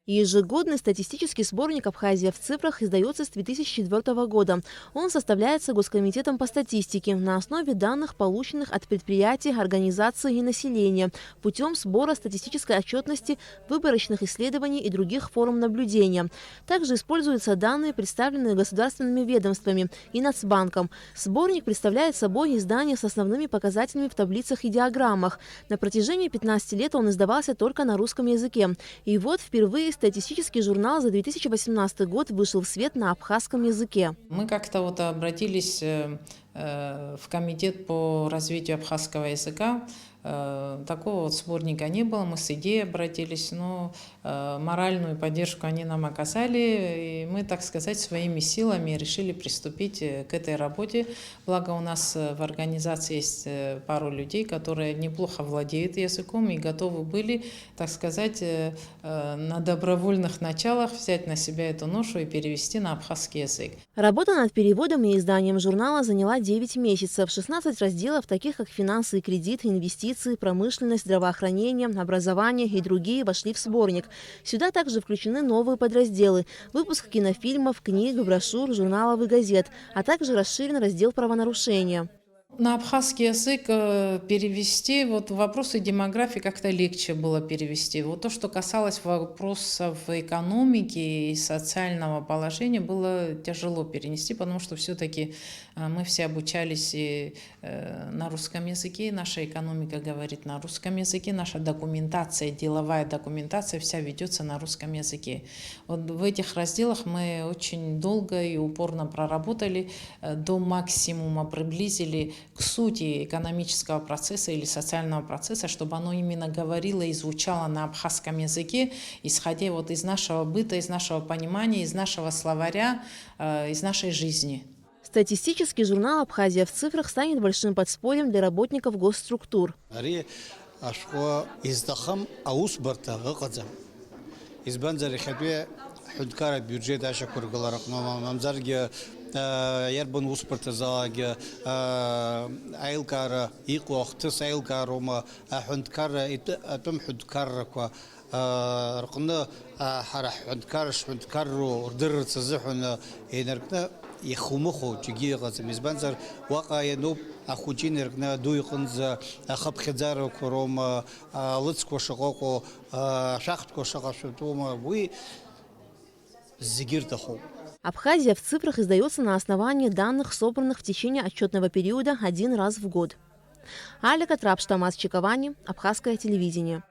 Ежегодный статистический сборник «Абхазия в цифрах» издается с 2004 года. Он составляется Госкомитетом по статистике на основе данных, полученных от предприятий, организаций и населения, путем сбора статистической отчетности, выборочных исследований и других форм наблюдения. Также используются данные, представленные государственными ведомствами и Нацбанком. Сборник представляет собой издание с основными показателями в таблицах и диаграммах. На протяжении 15 лет он издавался только на русском языке. И вот впервые статистический журнал за 2018 год вышел в свет на абхазском языке. Мы как-то обратились в комитет по развитию абхазского языка. Такого сборника не было, мы с идеей обратились, но моральную поддержку они нам оказали, и мы, так сказать, своими силами решили приступить к этой работе. Благо у нас в организации есть пару людей, которые неплохо владеют языком и готовы были, так сказать, на добровольных началах взять на себя эту ношу и перевести на абхазский язык. Работа над переводом и изданием журнала заняла 9 месяцев. 16 разделов, таких как финансы и кредиты, инвестиции, промышленность, здравоохранение, образование и другие, вошли в сборник. Сюда также включены новые подразделы – выпуск кинофильмов, книг, брошюр, журналов и газет, а также расширен раздел правонарушения. На абхазский язык перевести вопросы демографии как-то легче было перевести. То, что касалось вопросов экономики и социального положения, было тяжело перенести, потому что все-таки мы все обучались и на русском языке, наша экономика говорит на русском языке, наша документация, деловая документация вся ведется на русском языке. В этих разделах мы очень долго и упорно проработали, до максимума приблизили к сути экономического процесса или социального процесса, чтобы оно именно говорило и звучало на абхазском языке, исходя из нашего быта, из нашего понимания, из нашего словаря, из нашей жизни. Статистический журнал «Абхазия в цифрах» станет большим подспорьем для работников госструктур. Ярбан успортазалаги айлкара иқуахтыс айлкарума хундкара атум хундкараква рқна хара хундкарш хундкару урдырцазхуна энеркна يخومخو تجي غزم إزبانزر واقع ينوب أخوجين ركنا دويقنز أخب خزار كروم لطسكو شقاقو شاختكو شقاشتوما وي زجيرتخو. «Абхазия в цифрах» издается на основании данных, собранных в течение отчетного периода один раз в год. Алика Трапштамас Чиковани, Абхазское телевидение.